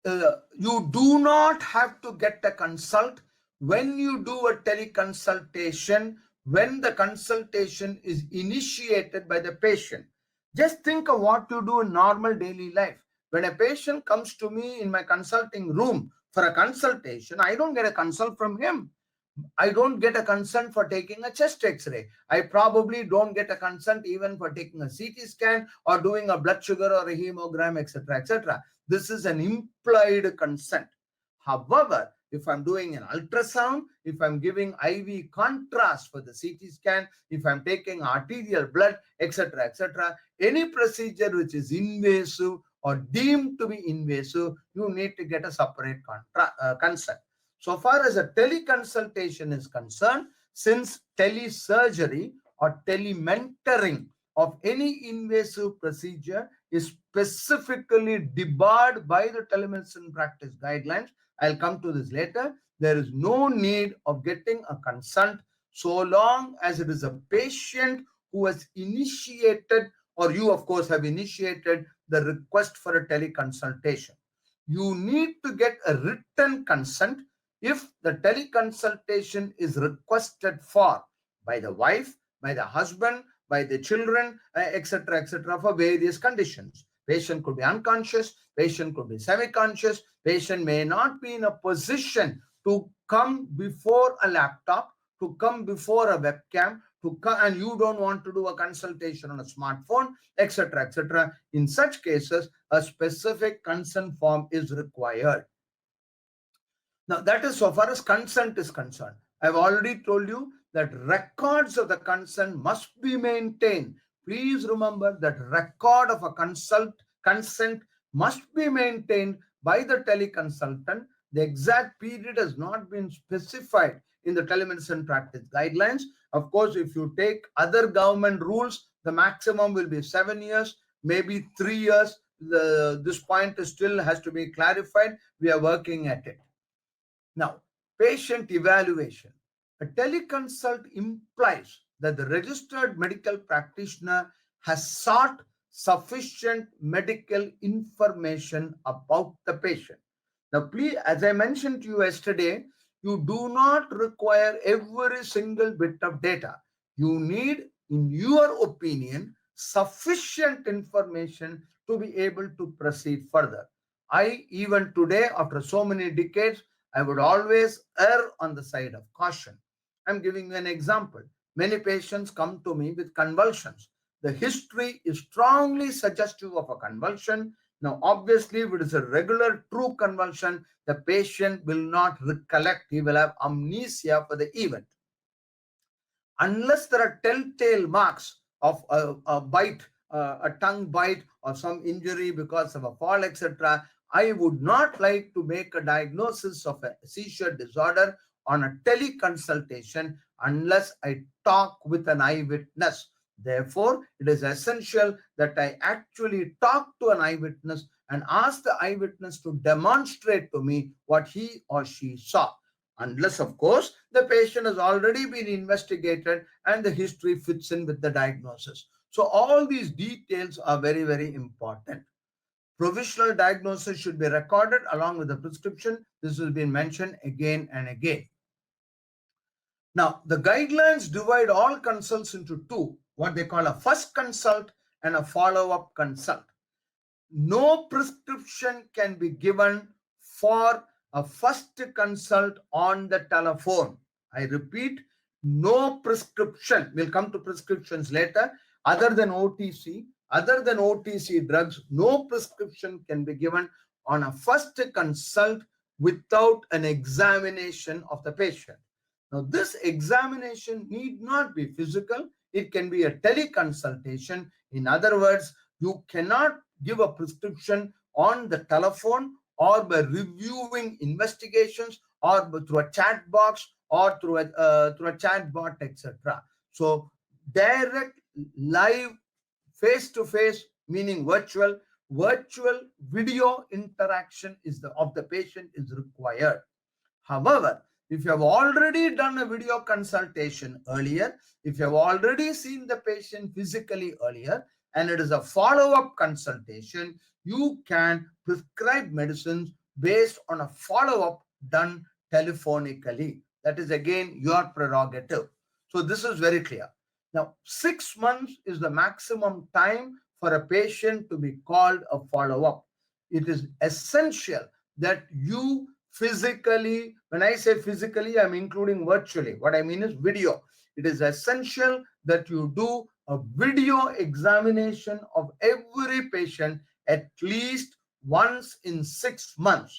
you do not have to get a consult when you do a teleconsultation, when the consultation is initiated by the patient. Just think of what you do in normal daily life. When a patient comes to me in my consulting room for a consultation, I don't get a consult from him. I don't get a consent for taking a chest x-ray. I probably don't get a consent even for taking a CT scan or doing a blood sugar or a hemogram, etc., etc. This is an implied consent. However, if I'm doing an ultrasound, if I'm giving IV contrast for the CT scan, if I'm taking arterial blood, etc., etc., any procedure which is invasive or deemed to be invasive, you need to get a separate consent. So far as a teleconsultation is concerned, since telesurgery or telementoring of any invasive procedure is specifically debarred by the telemedicine practice guidelines, I'll come to this later. There is no need of getting a consent so long as it is a patient who has initiated, or you of course have initiated the request for a teleconsultation. You need to get a written consent if the teleconsultation is requested for by the wife, by the husband, by the children, etc., etc., for various conditions. Patient could be unconscious, patient could be semi-conscious, patient may not be in a position to come before a laptop, to come before a webcam, to come, and you don't want to do a consultation on a smartphone, etc., etc. In such cases, a specific consent form is required. Now, that is so far as consent is concerned. I've already told you that records of the consent must be maintained. Please remember that record of a consent must be maintained by the teleconsultant. The exact period has not been specified in the telemedicine practice guidelines. Of course, if you take other government rules, the maximum will be 7 years, maybe 3 years. This point still has to be clarified. We are working at it. Now, patient evaluation. A teleconsult implies that the registered medical practitioner has sought sufficient medical information about the patient. Now, please, as I mentioned to you yesterday, you do not require every single bit of data. You need, in your opinion, sufficient information to be able to proceed further. Even today, after so many decades, I would always err on the side of caution. I'm giving you an example. Many patients come to me with convulsions. The history is strongly suggestive of a convulsion. Now, obviously, if it is a regular true convulsion, the patient will not recollect. He will have amnesia for the event. Unless there are telltale marks of a bite, a tongue bite, or some injury because of a fall, etc., I would not like to make a diagnosis of a seizure disorder on a teleconsultation unless I talk with an eyewitness. Therefore, it is essential that I actually talk to an eyewitness and ask the eyewitness to demonstrate to me what he or she saw. Unless, of course, the patient has already been investigated and the history fits in with the diagnosis. So all these details are very, very important. Provisional diagnosis should be recorded along with the prescription. This has been mentioned again and again. Now, the guidelines divide all consults into two, what they call a first consult and a follow-up consult. No prescription can be given for a first consult on the telephone. I repeat, no prescription. We'll come to prescriptions later. Other than OTC drugs, no prescription can be given on a first consult without an examination of the patient. Now, this examination need not be physical. It can be a teleconsultation. In other words, you cannot give a prescription on the telephone or by reviewing investigations or through a chat box or through a chat bot, etc. So direct, live, face-to-face, meaning virtual video interaction of the patient is required. However, if you have already done a video consultation earlier, if you have already seen the patient physically earlier, and it is a follow-up consultation, you can prescribe medicines based on a follow-up done telephonically. That is again your prerogative. So this is very clear. Now, 6 months is the maximum time for a patient to be called a follow-up. It is essential that you physically, when I say physically, I'm including virtually. What I mean is video. It is essential that you do a video examination of every patient at least once in 6 months,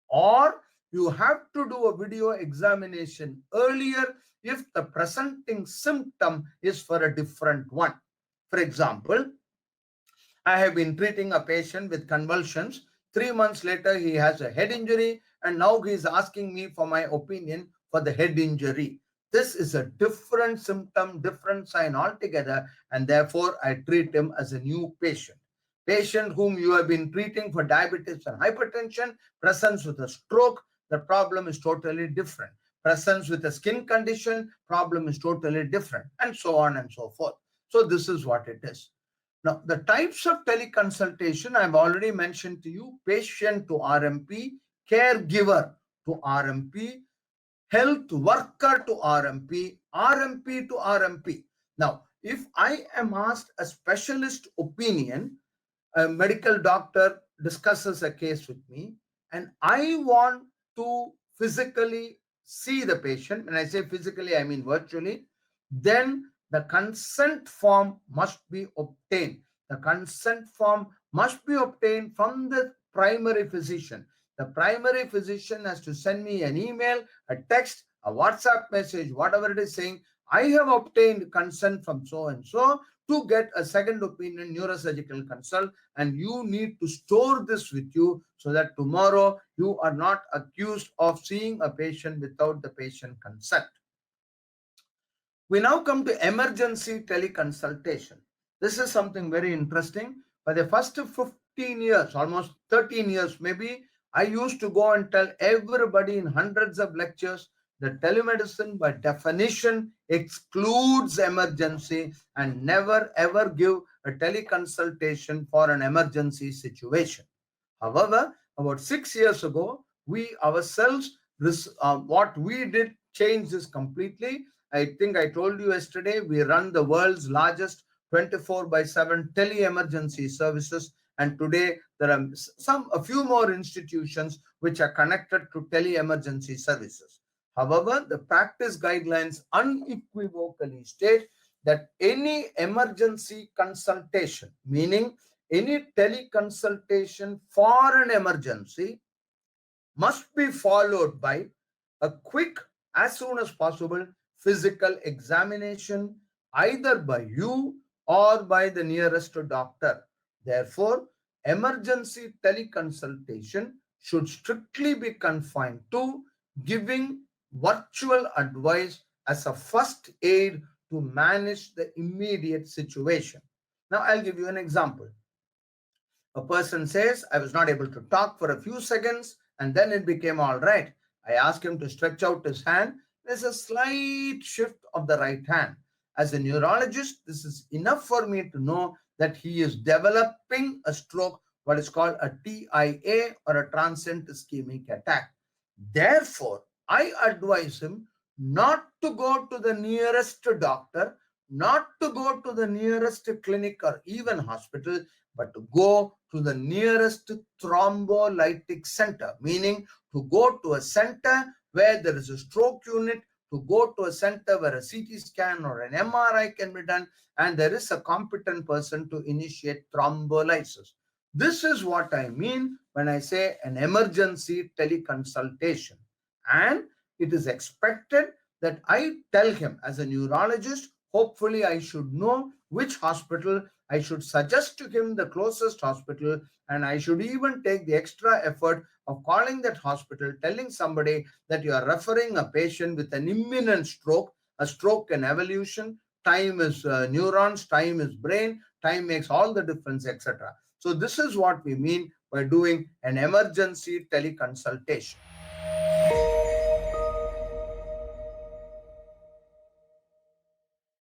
or you have to do a video examination earlier if the presenting symptom is for a different one. For example, I have been treating a patient with convulsions. 3 months later, he has a head injury, and now he is asking me for my opinion for the head injury. This is a different symptom, different sign altogether, and therefore I treat him as a new patient. Patient whom you have been treating for diabetes and hypertension presents with a stroke, the problem is totally different. Presents with a skin condition, problem is totally different, and so on and so forth. So this is what it is. Now, the types of teleconsultation I've already mentioned to you: patient to RMP, caregiver to RMP, health worker to RMP, RMP to RMP. Now, if I am asked a specialist opinion, a medical doctor discusses a case with me, and I want to physically see the patient. When I say physically, I mean virtually. Then the consent form must be obtained. The consent form must be obtained from the primary physician. The primary physician has to send me an email, a text, a WhatsApp message, whatever it is, saying, I have obtained consent from so and so to get a second opinion neurosurgical consult, and you need to store this with you so that tomorrow you are not accused of seeing a patient without the patient consent. We now come to emergency teleconsultation. This is something very interesting. For the first 15 years, almost 13 years maybe, I used to go and tell everybody in hundreds of lectures that telemedicine by definition excludes emergency, and never ever give a teleconsultation for an emergency situation. However, about 6 years ago, we ourselves, what we did changed this completely. I think I told you yesterday, we run the world's largest 24/7 tele-emergency services, and today there are a few more institutions which are connected to tele-emergency services. However, the practice guidelines unequivocally state that any emergency consultation, meaning any teleconsultation for an emergency, must be followed by a quick, as soon as possible, physical examination, either by you or by the nearest doctor. Therefore, emergency teleconsultation should strictly be confined to giving virtual advice as a first aid to manage the immediate situation. Now, I'll give you an example. A person says, I was not able to talk for a few seconds, and then it became all right. I asked him to stretch out his hand. There's a slight shift of the right hand. As a neurologist, this is enough for me to know that he is developing a stroke, what is called a TIA, or a transient ischemic attack. Therefore, I advise him not to go to the nearest doctor, not to go to the nearest clinic or even hospital, but to go to the nearest thrombolytic center, meaning to go to a center where there is a stroke unit, to go to a center where a CT scan or an MRI can be done, and there is a competent person to initiate thrombolysis. This is what I mean when I say an emergency teleconsultation. And it is expected that I tell him, as a neurologist, hopefully I should know which hospital, I should suggest to him the closest hospital, and I should even take the extra effort of calling that hospital, telling somebody that you are referring a patient with an imminent stroke, a stroke in evolution. Time is neurons, time is brain, time makes all the difference, etc. So this is what we mean by doing an emergency teleconsultation.